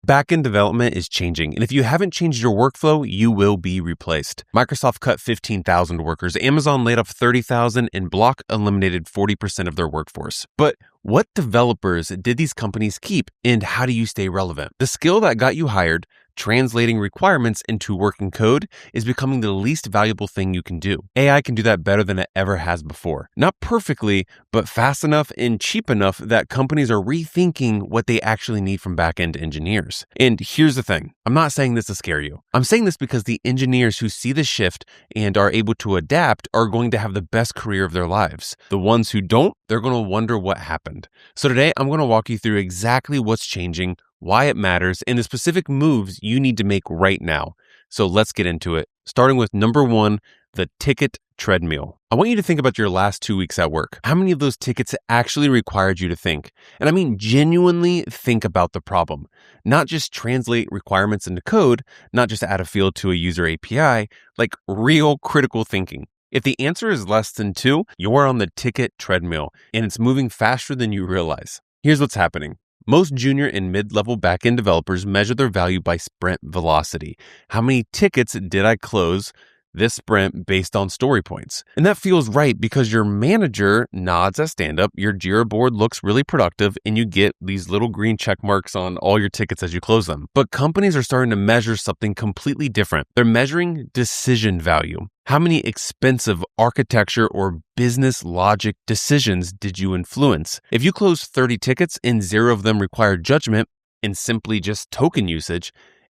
Backend development is changing, and if you haven't changed your workflow, you will be replaced. Microsoft cut 15,000 workers, Amazon laid off 30,000, and Block eliminated 40% of their workforce. But what developers did these companies keep, and how do you stay relevant? The skill that got you hired, translating requirements into working code, is becoming the least valuable thing you can do. AI can do that better than it ever has before. Not perfectly, but fast enough and cheap enough that companies are rethinking what they actually need from back-end engineers. And here's the thing. I'm not saying this to scare you. I'm saying this because the engineers who see the shift and are able to adapt are going to have the best career of their lives. The ones who don't, they're going to wonder what happened. So today, I'm going to walk you through exactly what's changing, why it matters, and the specific moves you need to make right now. So let's get into it, starting with number 1, the Ticket Treadmill. I want you to think about your last 2 weeks at work. How many of those tickets actually required you to think? And I mean genuinely think about the problem, not just translate requirements into code, not just add a field to a user API, like real critical thinking. If the answer is less than 2, you're on the Ticket Treadmill, and it's moving faster than you realize. Here's what's happening. Most junior and mid-level backend developers measure their value by sprint velocity. How many tickets did I close this sprint based on story points? And that feels right because your manager nods at stand-up, your Jira board looks really productive, and you get these little green check marks on all your tickets as you close them. But companies are starting to measure something completely different. They're measuring decision value. How many expensive architecture or business logic decisions did you influence? If you closed 30 tickets and 0 of them required judgment and simply just token usage,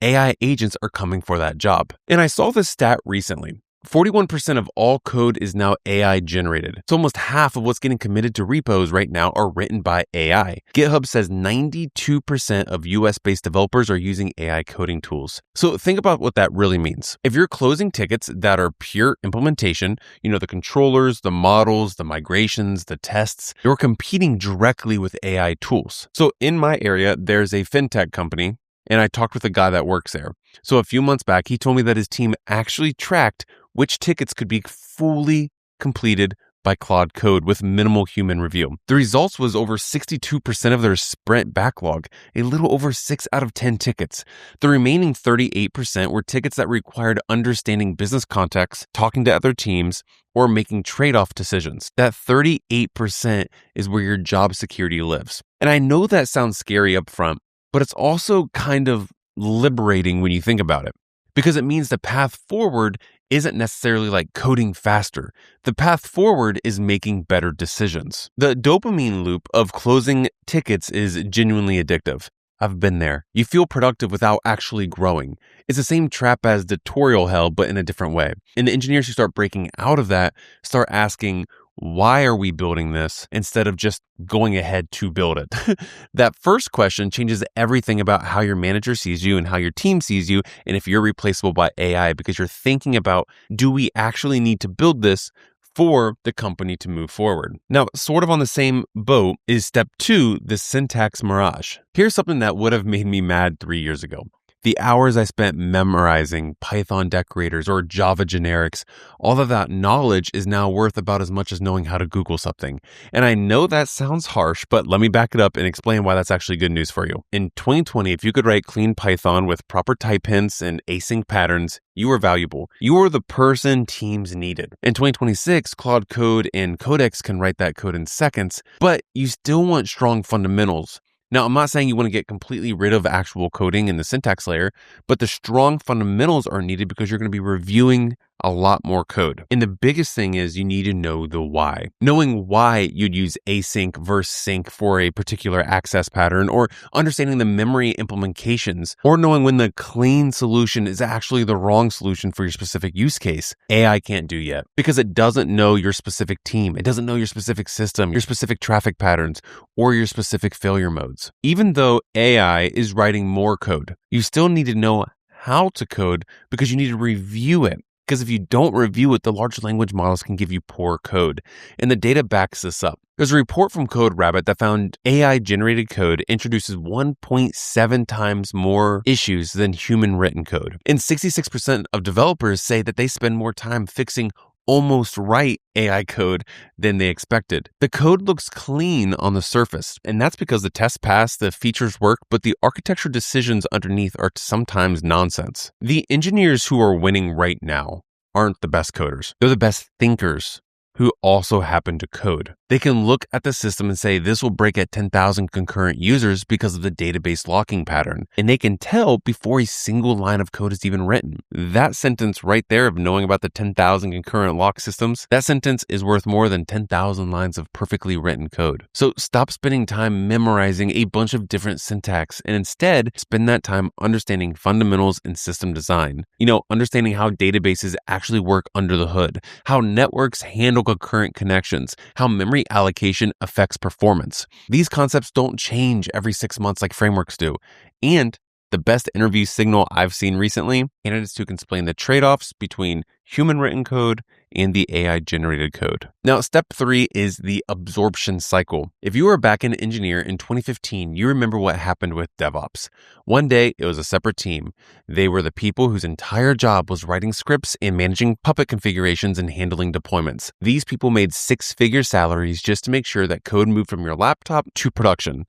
AI agents are coming for that job. And I saw this stat recently. 41% of all code is now AI generated. So almost half of what's getting committed to repos right now are written by AI. GitHub says 92% of US-based developers are using AI coding tools. So think about what that really means. If you're closing tickets that are pure implementation, the controllers, the models, the migrations, the tests, you're competing directly with AI tools. So in my area, there's a fintech company, and I talked with a guy that works there. So a few months back, he told me that his team actually tracked which tickets could be fully completed by Claude Code with minimal human review. The results was over 62% of their sprint backlog, a little over 6 out of 10 tickets. The remaining 38% were tickets that required understanding business context, talking to other teams, or making trade-off decisions. That 38% is where your job security lives. And I know that sounds scary up front, but it's also kind of liberating when you think about it, because it means the path forward isn't necessarily like coding faster. The path forward is making better decisions. The dopamine loop of closing tickets is genuinely addictive. I've been there. You feel productive without actually growing. It's the same trap as tutorial hell, but in a different way. And the engineers who start breaking out of that start asking, why are we building this instead of just going ahead to build it? That first question changes everything about how your manager sees you and how your team sees you, and if you're replaceable by AI, because you're thinking about, do we actually need to build this for the company to move forward? Now, sort of on the same boat is step 2, the Syntax Mirage. Here's something that would have made me mad 3 years ago. The hours I spent memorizing Python decorators or Java generics, all of that knowledge is now worth about as much as knowing how to Google something. And I know that sounds harsh, but let me back it up and explain why that's actually good news for you. In 2020, if you could write clean Python with proper type hints and async patterns, you were valuable. You were the person teams needed. In 2026, Claude Code and Codex can write that code in seconds, but you still want strong fundamentals. Now, I'm not saying you want to get completely rid of actual coding in the syntax layer, but the strong fundamentals are needed because you're going to be reviewing a lot more code. And the biggest thing is you need to know the why. Knowing why you'd use async versus sync for a particular access pattern, or understanding the memory implications, or knowing when the clean solution is actually the wrong solution for your specific use case. AI can't do yet because it doesn't know your specific team. It doesn't know your specific system, your specific traffic patterns, or your specific failure modes. Even though AI is writing more code, you still need to know how to code because you need to review it. Because if you don't review it, the large language models can give you poor code. And the data backs this up. There's a report from CodeRabbit that found AI-generated code introduces 1.7 times more issues than human-written code. And 66% of developers say that they spend more time fixing almost write AI code than they expected. The code looks clean on the surface, and that's because the tests pass, the features work, but the architecture decisions underneath are sometimes nonsense. The engineers who are winning right now aren't the best coders. They're the best thinkers who also happen to code. They can look at the system and say, this will break at 10,000 concurrent users because of the database locking pattern. And they can tell before a single line of code is even written. That sentence right there of knowing about the 10,000 concurrent lock systems, that sentence is worth more than 10,000 lines of perfectly written code. So stop spending time memorizing a bunch of different syntax and instead spend that time understanding fundamentals in system design. Understanding how databases actually work under the hood, how networks handle concurrent connections, how memory allocation affects performance. These concepts don't change every 6 months like frameworks do. And the best interview signal I've seen recently, candidates who can explain the trade-offs between human written code and the AI generated code. Now, step 3 is the absorption cycle. If you were a backend engineer in 2015, you remember what happened with DevOps. One day, it was a separate team. They were the people whose entire job was writing scripts and managing Puppet configurations and handling deployments. These people made 6-figure salaries just to make sure that code moved from your laptop to production.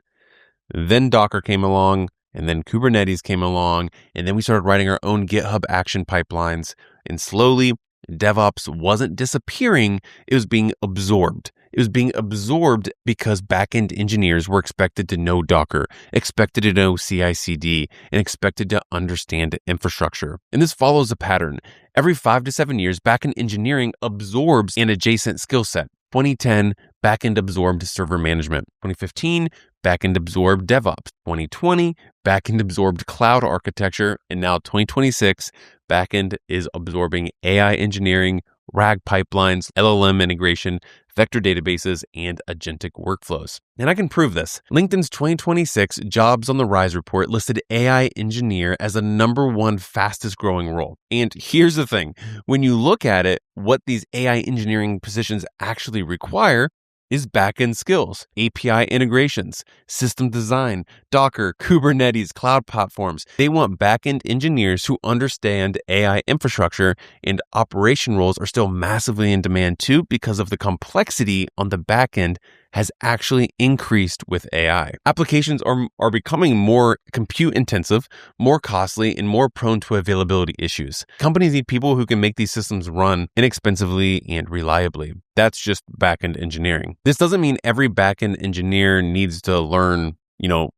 Then Docker came along, and then Kubernetes came along, and then we started writing our own GitHub action pipelines, and slowly, DevOps wasn't disappearing, it was being absorbed. It was being absorbed because backend engineers were expected to know Docker, expected to know CI/CD, and expected to understand infrastructure. And this follows a pattern. Every 5 to 7 years, backend engineering absorbs an adjacent skill set. 2010, backend absorbed server management. 2015, backend absorbed DevOps. 2020, backend absorbed cloud architecture. And now 2026, backend is absorbing AI engineering, RAG pipelines, LLM integration, vector databases, and agentic workflows. And I can prove this. LinkedIn's 2026 Jobs on the Rise report listed AI engineer as the #1 fastest growing role. And here's the thing. When you look at it, what these AI engineering positions actually require is backend skills, API integrations, system design, Docker, Kubernetes, cloud platforms. They want backend engineers who understand AI infrastructure, and operation roles are still massively in demand too because of the complexity on the backend has actually increased with AI. Applications are becoming more compute intensive, more costly, and more prone to availability issues. Companies need people who can make these systems run inexpensively and reliably. That's just backend engineering. This doesn't mean every backend engineer needs to learn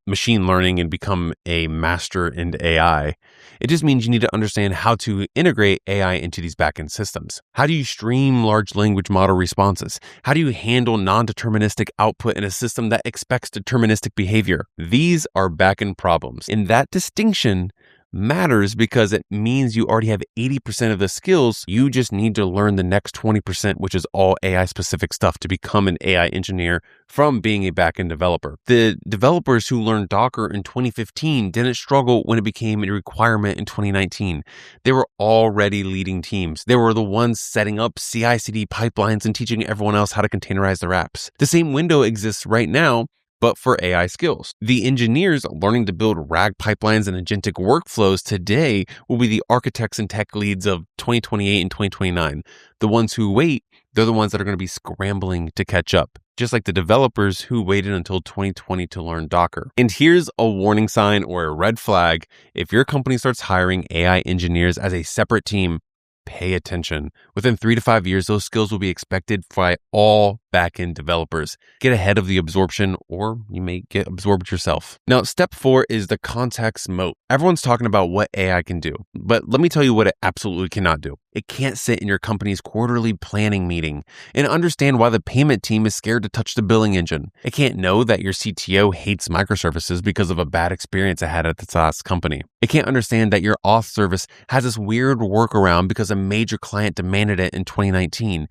machine learning and become a master in AI. It just means you need to understand how to integrate AI into these backend systems. How do you stream large language model responses? How do you handle non-deterministic output in a system that expects deterministic behavior? These are backend problems. And that distinction matters because it means you already have 80% of the skills. You just need to learn the next 20%, which is all AI specific stuff, to become an AI engineer from being a backend developer. The developers who learned Docker in 2015 didn't struggle when it became a requirement in 2019. They were already leading teams. They were the ones setting up CI/CD pipelines and teaching everyone else how to containerize their apps. The same window exists right now, but for AI skills. The engineers learning to build RAG pipelines and agentic workflows today will be the architects and tech leads of 2028 and 2029. The ones who wait, they're the ones that are going to be scrambling to catch up, just like the developers who waited until 2020 to learn Docker. And here's a warning sign or a red flag. If your company starts hiring AI engineers as a separate team, pay attention. Within 3 to 5 years, those skills will be expected by all backend developers. Get ahead of the absorption, or you may get absorbed yourself. Now, step 4 is the context moat. Everyone's talking about what AI can do, but let me tell you what it absolutely cannot do. It can't sit in your company's quarterly planning meeting and understand why the payment team is scared to touch the billing engine. It can't know that your CTO hates microservices because of a bad experience it had at its last company. It can't understand that your auth service has this weird workaround because a major client demanded it in 2019.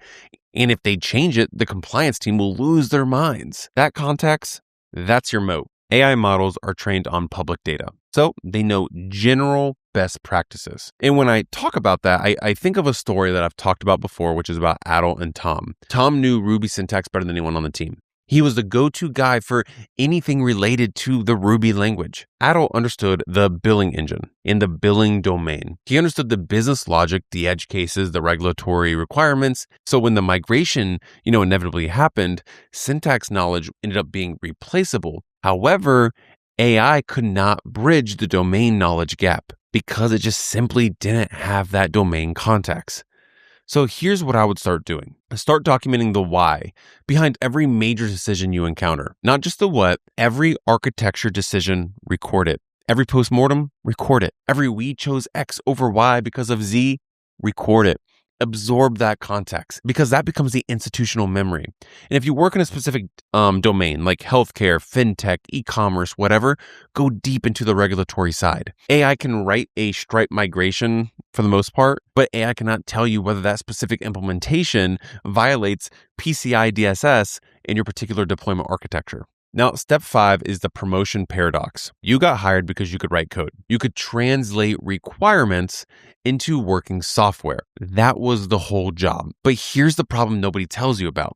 And if they change it, the compliance team will lose their minds. That context, that's your moat. AI models are trained on public data, so they know general best practices. And when I talk about that, I think of a story that I've talked about before, which is about Adel and Tom. Tom knew Ruby syntax better than anyone on the team. He was the go-to guy for anything related to the Ruby language. Adel understood the billing engine in the billing domain. He understood the business logic, the edge cases, the regulatory requirements. So when the migration, inevitably happened, syntax knowledge ended up being replaceable. However, AI could not bridge the domain knowledge gap because it just simply didn't have that domain context. So here's what I would start doing. Start documenting the why behind every major decision you encounter. Not just the what, every architecture decision, record it. Every postmortem, record it. Every we chose X over Y because of Z, record it. Absorb that context because that becomes the institutional memory. And if you work in a specific domain like healthcare, fintech, e-commerce, whatever, go deep into the regulatory side. AI can write a Stripe migration for the most part, but AI cannot tell you whether that specific implementation violates PCI DSS in your particular deployment architecture. Now, step 5 is the promotion paradox. You got hired because you could write code. You could translate requirements into working software. That was the whole job. But here's the problem nobody tells you about.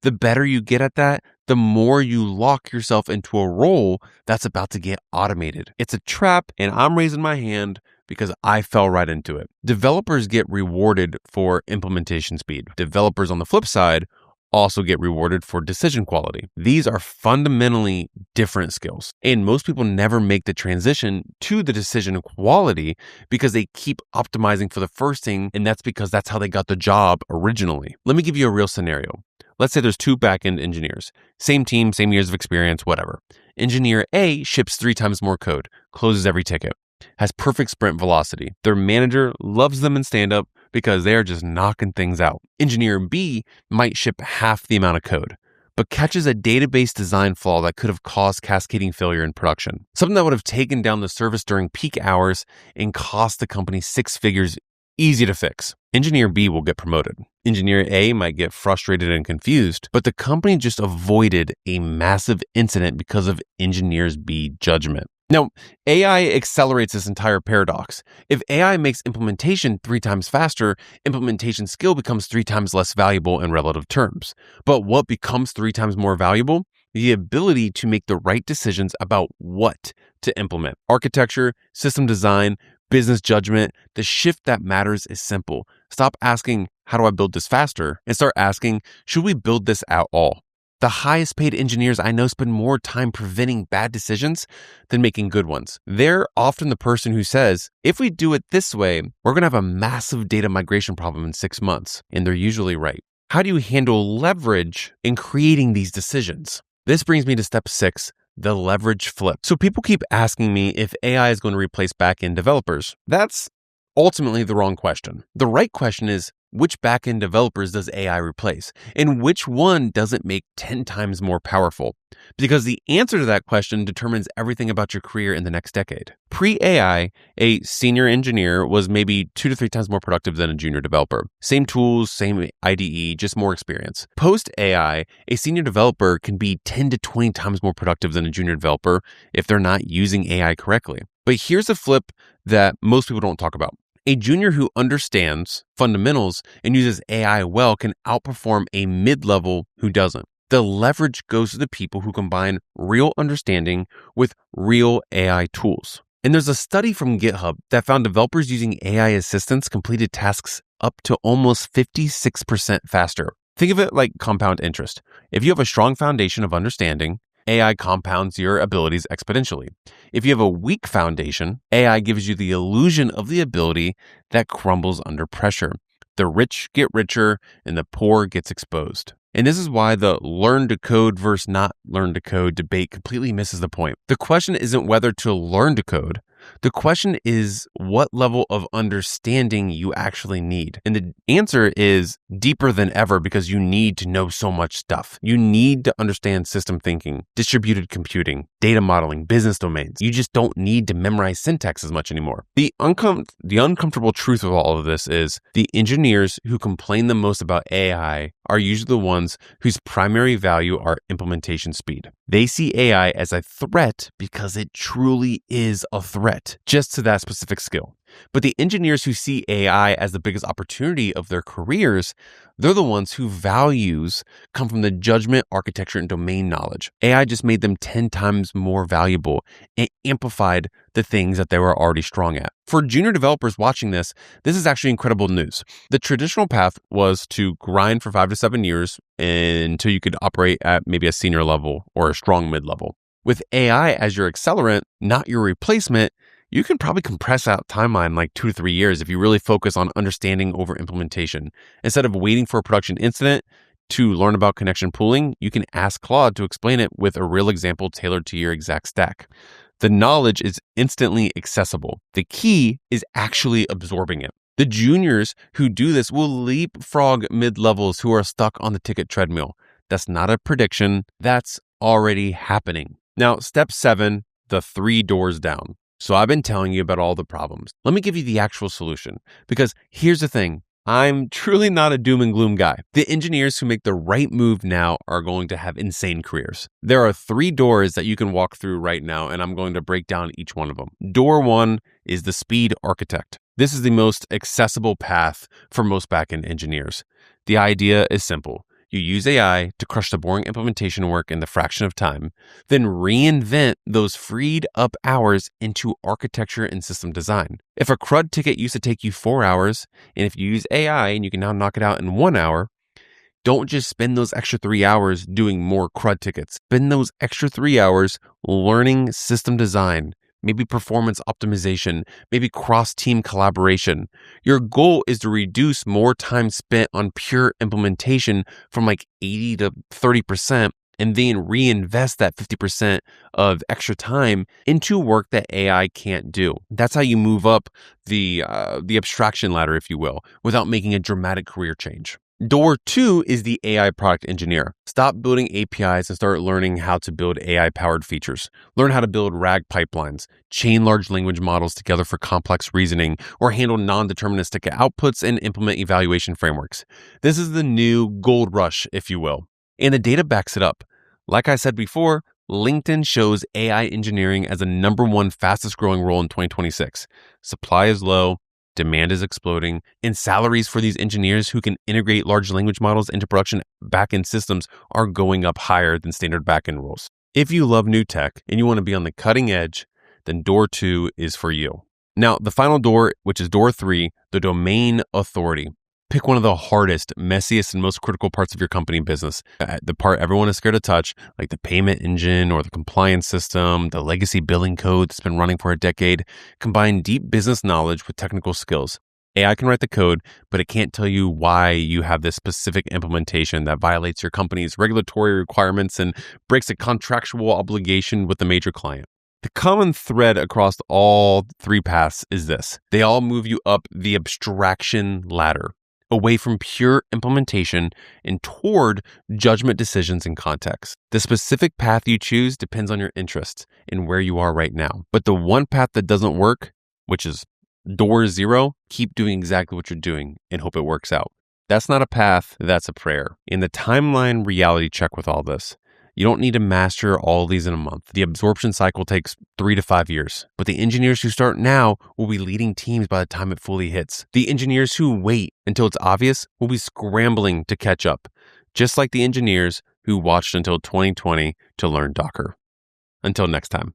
The better you get at that, the more you lock yourself into a role that's about to get automated. It's a trap, and I'm raising my hand because I fell right into it. Developers get rewarded for implementation speed. Developers on the flip side also get rewarded for decision quality. These are fundamentally different skills. And most people never make the transition to the decision quality because they keep optimizing for the first thing, and that's because that's how they got the job originally. Let me give you a real scenario. Let's say there's 2 backend engineers. Same team, same years of experience, whatever. Engineer A ships 3 times more code, closes every ticket, has perfect sprint velocity. Their manager loves them in stand-up because they are just knocking things out. Engineer B might ship half the amount of code, but catches a database design flaw that could have caused cascading failure in production. Something that would have taken down the service during peak hours and cost the company 6 figures, easy to fix. Engineer B will get promoted. Engineer A might get frustrated and confused, but the company just avoided a massive incident because of Engineer B's judgment. Now, AI accelerates this entire paradox. If AI makes implementation 3 times faster, implementation skill becomes 3 times less valuable in relative terms. But what becomes 3 times more valuable? The ability to make the right decisions about what to implement. Architecture, system design, business judgment. The shift that matters is simple. Stop asking, how do I build this faster? And start asking, should we build this at all? The highest paid engineers I know spend more time preventing bad decisions than making good ones. They're often the person who says, if we do it this way, we're going to have a massive data migration problem in 6 months. And they're usually right. How do you handle leverage in creating these decisions? This brings me to step 6, the leverage flip. So people keep asking me if AI is going to replace backend developers. That's ultimately the wrong question. The right question is, which backend developers does AI replace? And which one does it make 10 times more powerful? Because the answer to that question determines everything about your career in the next decade. Pre-AI, a senior engineer was maybe 2 to 3 times more productive than a junior developer. Same tools, same IDE, just more experience. Post-AI, a senior developer can be 10 to 20 times more productive than a junior developer if they're not using AI correctly. But here's a flip that most people don't talk about. A junior who understands fundamentals and uses AI well can outperform a mid-level who doesn't. The leverage goes to the people who combine real understanding with real AI tools. And there's a study from GitHub that found developers using AI assistants completed tasks up to almost 56% faster. Think of it like compound interest. If you have a strong foundation of understanding, AI compounds your abilities exponentially. If you have a weak foundation, AI gives you the illusion of the ability that crumbles under pressure. The rich get richer and the poor gets exposed. And this is why the learn to code versus not learn to code debate completely misses the point. The question isn't whether to learn to code. The question is what level of understanding you actually need. And the answer is deeper than ever because you need to know so much stuff. You need to understand system thinking, distributed computing, data modeling, business domains. You just don't need to memorize syntax as much anymore. The uncomfortable truth of all of this is the engineers who complain the most about AI are usually the ones whose primary value are implementation speed. They see AI as a threat because it truly is a threat just to that specific skill. But the engineers who see AI as the biggest opportunity of their careers, they're the ones whose values come from the judgment, architecture, and domain knowledge. AI just made them 10 times more valuable and amplified the things that they were already strong at. For junior developers watching this is actually incredible news. The traditional path was to grind for 5 to 7 years until you could operate at maybe a senior level or a strong mid-level. With AI as your accelerant, not your replacement, you can probably compress out timeline like 2 to 3 years if you really focus on understanding over implementation. Instead of waiting for a production incident to learn about connection pooling, you can ask Claude to explain it with a real example tailored to your exact stack. The knowledge is instantly accessible. The key is actually absorbing it. The juniors who do this will leapfrog mid-levels who are stuck on the ticket treadmill. That's not a prediction. That's already happening. Now, step 7, the 3 doors down. So I've been telling you about all the problems. Let me give you the actual solution, because here's the thing. I'm truly not a doom and gloom guy. The engineers who make the right move now are going to have insane careers. There are 3 doors that you can walk through right now, and I'm going to break down each one of them. Door 1 is the speed architect. This is the most accessible path for most backend engineers. The idea is simple. You use AI to crush the boring implementation work in the fraction of time, then reinvent those freed up hours into architecture and system design. If a CRUD ticket used to take you 4 hours, and if you use AI and you can now knock it out in 1 hour, don't just spend those extra 3 hours doing more CRUD tickets. Spend those extra 3 hours learning system design, maybe performance optimization, maybe cross-team collaboration. Your goal is to reduce more time spent on pure implementation from like 80 to 30%, and then reinvest that 50% of extra time into work that AI can't do. That's how you move up the abstraction ladder, if you will, without making a dramatic career change. Door 2 is the AI product engineer. Stop building APIs and start learning how to build AI-powered features. Learn how to build RAG pipelines, chain large language models together for complex reasoning, or handle non-deterministic outputs and implement evaluation frameworks. This is the new gold rush, if you will. And the data backs it up. Like I said before, LinkedIn shows AI engineering as the #1 fastest growing role in 2026. Supply is low. Demand is exploding, and salaries for these engineers who can integrate large language models into production backend systems are going up higher than standard backend roles. If you love new tech and you want to be on the cutting edge, then door 2 is for you. Now, the final door, which is door 3, the domain authority. Pick one of the hardest, messiest, and most critical parts of your company business. The part everyone is scared to touch, like the payment engine or the compliance system, the legacy billing code that's been running for a decade. Combine deep business knowledge with technical skills. AI can write the code, but it can't tell you why you have this specific implementation that violates your company's regulatory requirements and breaks a contractual obligation with a major client. The common thread across all 3 paths is this. They all move you up the abstraction ladder, away from pure implementation and toward judgment decisions and context. The specific path you choose depends on your interests and where you are right now. But the one path that doesn't work, which is door 0, keep doing exactly what you're doing and hope it works out. That's not a path, that's a prayer. In the timeline reality check with all this, you don't need to master all these in a month. The absorption cycle takes 3 to 5 years, but the engineers who start now will be leading teams by the time it fully hits. The engineers who wait until it's obvious will be scrambling to catch up, just like the engineers who watched until 2020 to learn Docker. Until next time.